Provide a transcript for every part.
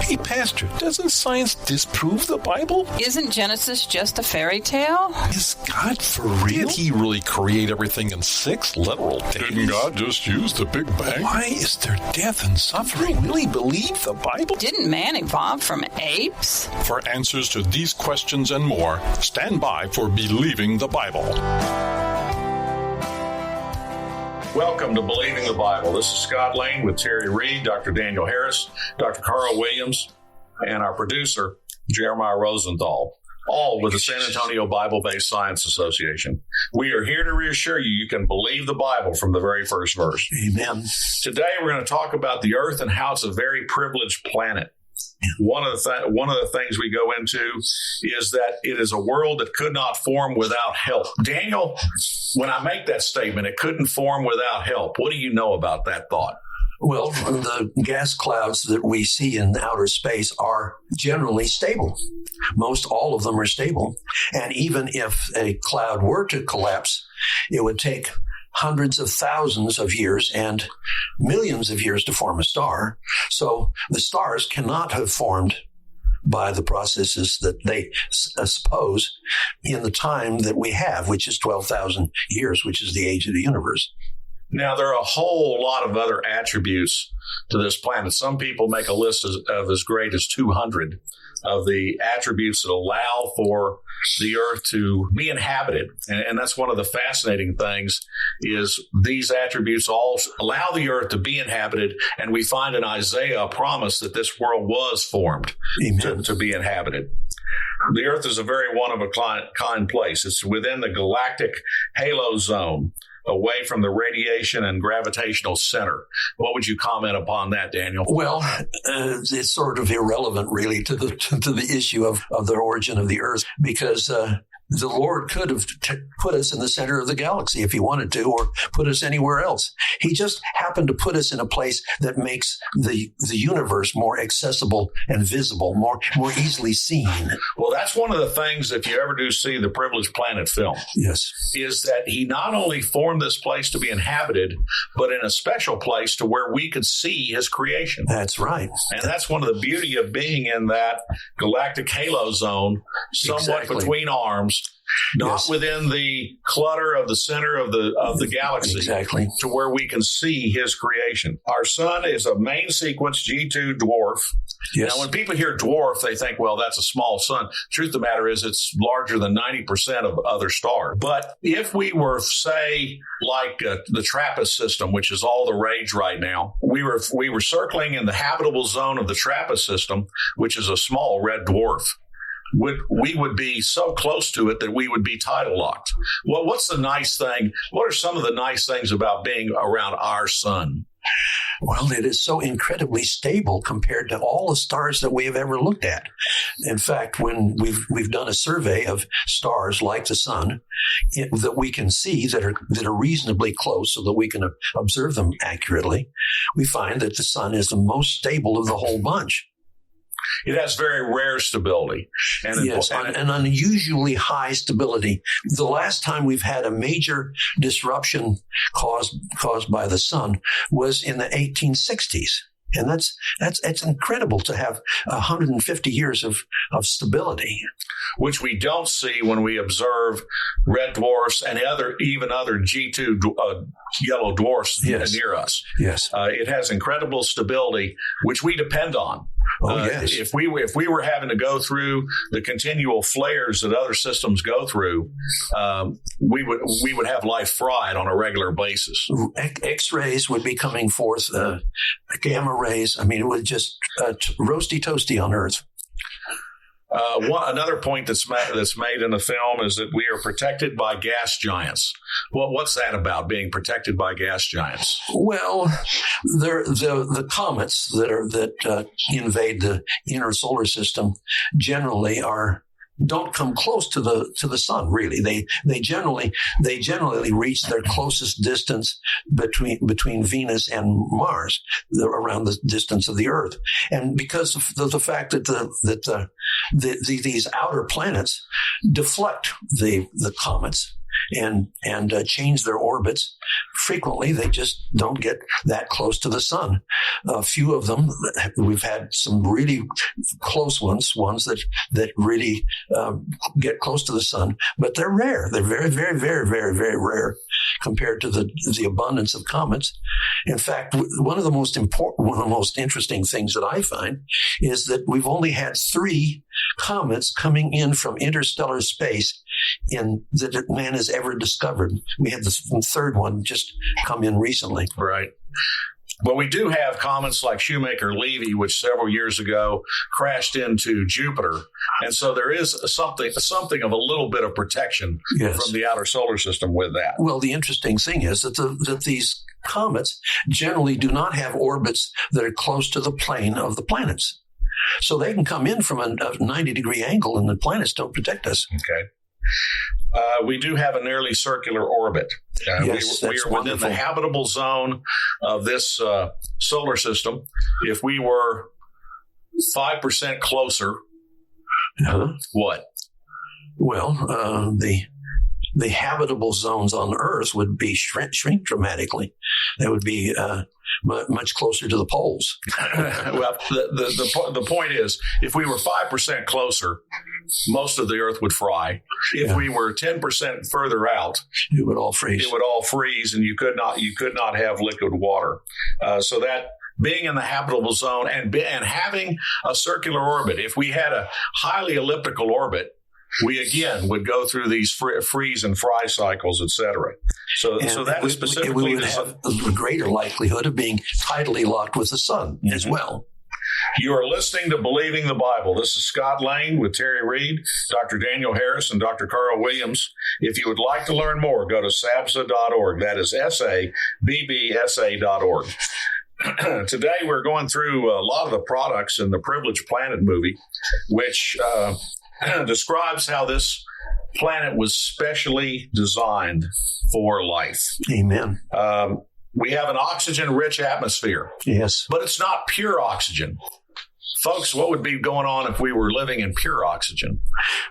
Hey, Pastor, doesn't science disprove the Bible? Isn't Genesis just a fairy tale? Is God for real? Did he really create everything in 6 literal days? Didn't God just use the Big Bang? Why is there death and suffering? Do you really believe the Bible? Didn't man evolve from apes? For answers to these questions and more, stand by for Believing the Bible. Welcome to Believing the Bible. This is Scott Lane with Terry Reed, Dr. Daniel Harris, Dr. Carl Williams, and our producer, Jeremiah Rosenthal, all with the San Antonio Bible-Based Science Association. We are here to reassure you you can believe the Bible from the very first verse. Amen. Today we're going to talk about the earth and how it's a very privileged planet. One of the things we go into is that it is a world that could not form without help. Daniel, when I make that statement, it couldn't form without help. What do you know about that thought? Well, the gas clouds that we see in outer space are generally stable. Most all of them are stable. And even if a cloud were to collapse, it would take hundreds of thousands of years and millions of years to form a star. So the stars cannot have formed by the processes that they suppose in the time that we have, which is 12,000 years, which is the age of the universe. Now, there are a whole lot of other attributes to this planet. Some people make a list of as great as 200 of the attributes that allow for the earth to be inhabited. And that's one of the fascinating things is these attributes all allow the earth to be inhabited. And we find in Isaiah a promise that this world was formed to be inhabited. The earth is a very one-of-a-kind place. It's within the galactic halo zone, away from the radiation and gravitational center. What would you comment upon that, Daniel? Well, it's sort of irrelevant, really, to the issue of the origin of the Earth, because the Lord could have put us in the center of the galaxy if he wanted to, or put us anywhere else. He just happened to put us in a place that makes the universe more accessible and visible, more easily seen. Well, that's one of the things, if you ever do see the Privileged Planet film, yes, is that he not only formed this place to be inhabited, but in a special place to where we could see his creation. That's right. And that's one of the beauty of being in that galactic halo zone, somewhat between arms, not within the clutter of the center of the galaxy, to where we can see his creation. Our sun is a main sequence G2 dwarf. Yes. Now, when people hear dwarf, they think, well, that's a small sun. Truth of the matter is it's larger than 90% of other stars. But if we were, say, like the TRAPPIST system, which is all the rage right now, we were circling in the habitable zone of the TRAPPIST system, which is a small red dwarf. We would be so close to it that we would be tidal locked. Well, what's the nice thing? What are some of the nice things about being around our sun? Well, it is so incredibly stable compared to all the stars that we have ever looked at. In fact, when we've done a survey of stars like the sun that we can see that are reasonably close so that we can observe them accurately, we find that the sun is the most stable of the whole bunch. It has very rare stability. An unusually high stability. The last time we've had a major disruption caused by the sun was in the 1860s. And that's incredible to have 150 years of stability. Which we don't see when we observe red dwarfs and even other G2 yellow dwarfs near us. Yes. It has incredible stability, which we depend on. Oh, yes. If we were having to go through the continual flares that other systems go through, we would have life fried on a regular basis. X-rays would be coming forth, gamma rays. I mean, it would just roasty toasty on Earth. Another point that's made in the film is that we are protected by gas giants. Well, what's that about, being protected by gas giants? Well, the comets that invade the inner solar system generally don't come close to the sun, really. They generally reach their closest distance between Venus and Mars, around the distance of the Earth. And because of the fact that these outer planets deflect the comets, and change their orbits. Frequently, they just don't get that close to the sun. A few of them, we've had some really close ones that really get close to the sun, but they're rare. They're very, very, very, very, very rare compared to the abundance of comets. In fact, one of the most interesting things that I find is that we've only had 3 comets coming in from interstellar space that man has ever discovered. We had the third one just come in recently. Right. But we do have comets like Shoemaker-Levy, which several years ago crashed into Jupiter. And so there is something of a little bit of protection from the outer solar system with that. Well, the interesting thing is that these comets generally do not have orbits that are close to the plane of the planets. So they can come in from a 90-degree angle, and the planets don't protect us. Okay. We do have a nearly circular orbit. Yes, we are within the habitable zone of this solar system. If we were 5% closer, what? Well, the habitable zones on Earth would be shrink dramatically. They would be much closer to the poles. Well, the point is, if we were 5% closer, most of the Earth would fry. If we were 10% further out, it would all freeze. It would all freeze, and you could not have liquid water. So that being in the habitable zone and having a circular orbit, if we had a highly elliptical orbit, we again would go through these freeze and fry cycles, etc. So that is specifically we would have a greater likelihood of being tidally locked with the sun as well. You are listening to Believing the Bible. This is Scott Lane with Terry Reed, Dr. Daniel Harris, and Dr. Carl Williams. If you would like to learn more, go to sabsa.org. That is SABBSA.org. Today, we're going through a lot of the products in the Privileged Planet movie, which describes how this planet was specially designed for life. Amen. We have an oxygen-rich atmosphere. Yes. But it's not pure oxygen. Folks, what would be going on if we were living in pure oxygen?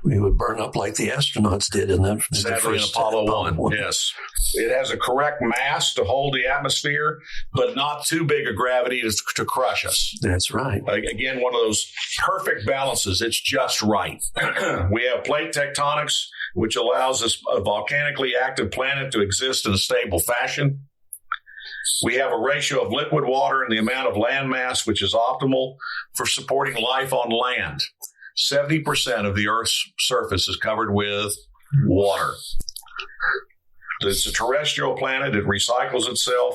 We would burn up like the astronauts did in the first Apollo 1. Yes. It has a correct mass to hold the atmosphere, but not too big a gravity to crush us. That's right. Again, one of those perfect balances. It's just right. We have plate tectonics, which allows us a volcanically active planet to exist in a stable fashion. We have a ratio of liquid water and the amount of land mass, which is optimal for supporting life on land. 70% of the Earth's surface is covered with water. It's a terrestrial planet. It recycles itself.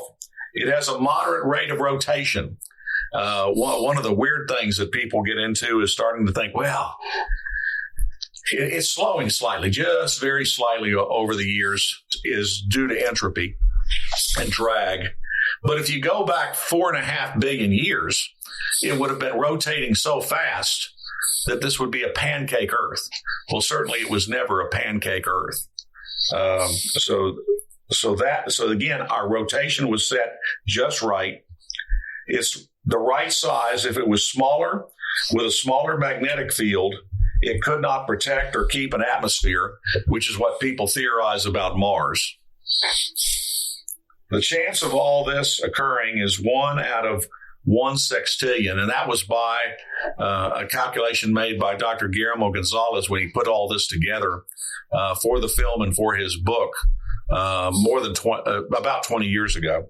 It has a moderate rate of rotation. One of the weird things that people get into is starting to think, well, it's slowing slightly, just very slightly over the years, is due to entropy and drag. But if you go back 4.5 billion years, it would have been rotating so fast that this would be a pancake Earth. Well, certainly it was never a pancake Earth. So again, our rotation was set just right. It's the right size. If it was smaller, with a smaller magnetic field, it could not protect or keep an atmosphere, which is what people theorize about Mars. The chance of all this occurring is 1 out of 1 sextillion, and that was by a calculation made by Dr. Guillermo Gonzalez when he put all this together for the film and for his book about 20 years ago.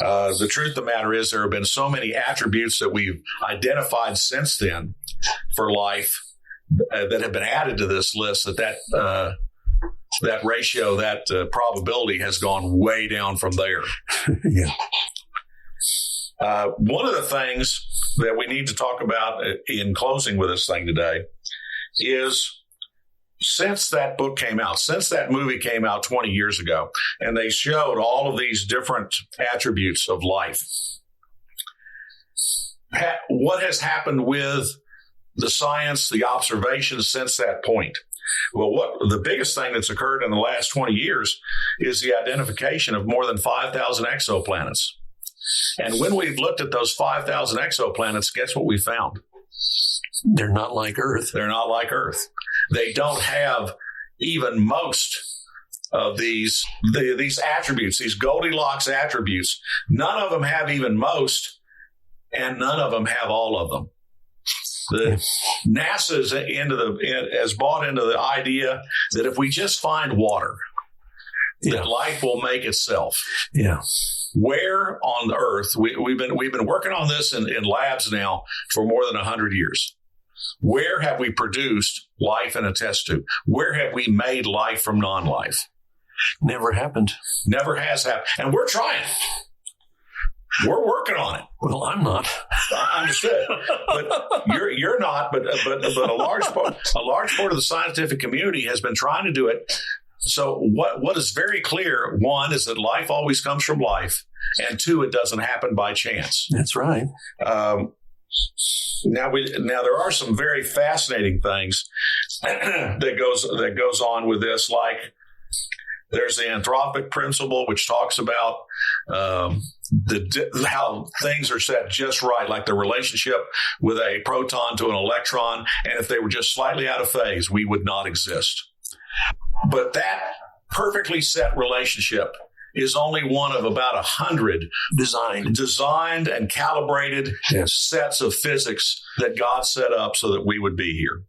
The truth of the matter is there have been so many attributes that we've identified since then for life that have been added to this list that ratio, that probability has gone way down from there. Yeah. One of the things that we need to talk about in closing with this thing today is since that book came out, since that movie came out 20 years ago, and they showed all of these different attributes of life, what has happened with the science, the observations since that point? Well, the biggest thing that's occurred in the last 20 years is the identification of more than 5,000 exoplanets. And when we've looked at those 5,000 exoplanets, guess what we found? They're not like Earth. They're not like Earth. They don't have even most of these attributes, these Goldilocks attributes. None of them have even most, and none of them have all of them. NASA's has bought into the idea that if we just find water, that life will make itself. Yeah. Where on the Earth, we've been working on this in labs now for more than 100 years. Where have we produced life in a test tube? Where have we made life from non-life? Never happened. Never has happened. And we're trying. We're working on it. Well, I'm not. I understood, but you're not. But a large part of the scientific community has been trying to do it. So what is very clear, one, is that life always comes from life, and two, it doesn't happen by chance. That's right. Now there are some very fascinating things that goes on with this, like there's the anthropic principle, which talks about how things are set just right, like the relationship with a proton to an electron, and if they were just slightly out of phase, we would not exist. But that perfectly set relationship is only one of about 100 designed and calibrated sets of physics that God set up so that we would be here.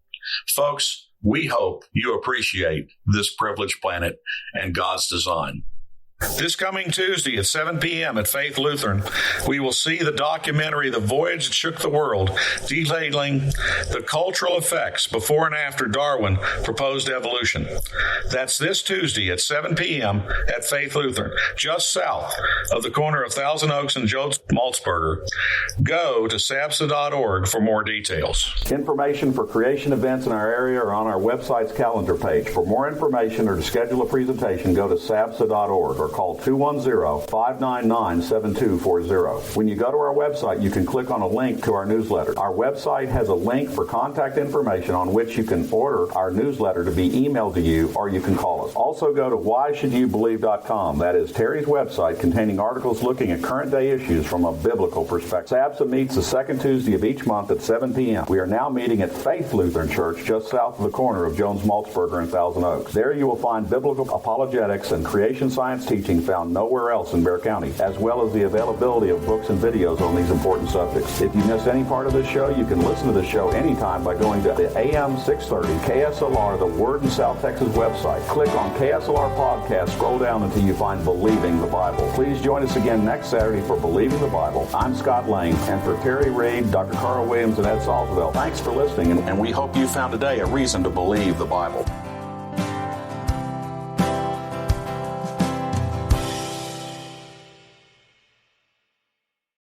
Folks, we hope you appreciate this privileged planet and God's design. This coming Tuesday at 7 p.m. at Faith Lutheran, we will see the documentary The Voyage That Shook the World, detailing the cultural effects before and after Darwin proposed evolution. That's this Tuesday at 7 p.m. at Faith Lutheran, just south of the corner of Thousand Oaks and Jones Maltzberger. Go to sabsa.org for more details. Information for creation events in our area are on our website's calendar page. For more information or to schedule a presentation, go to sabsa.org or call 210-599-7240. When you go to our website, you can click on a link to our newsletter. Our website has a link for contact information on which you can order our newsletter to be emailed to you, or you can call us. Also go to whyshouldyoubelieve.com. That is Terry's website containing articles looking at current day issues from a biblical perspective. SABSA meets the second Tuesday of each month at 7 p.m. We are now meeting at Faith Lutheran Church just south of the corner of Jones Maltzberger and Thousand Oaks. There you will find biblical apologetics and creation science teaching found nowhere else in Bexar County, as well as the availability of books and videos on these important subjects. If you missed any part of this show, you can listen to the show anytime by going to the AM 630 KSLR, the Word in South Texas website. Click on KSLR Podcast, scroll down until you find Believing the Bible. Please join us again next Saturday for Believing the Bible. I'm Scott Lane, and for Terry Reed, Dr. Carl Williams, and Ed Salzville, thanks for listening, and we hope you found today a reason to believe the Bible.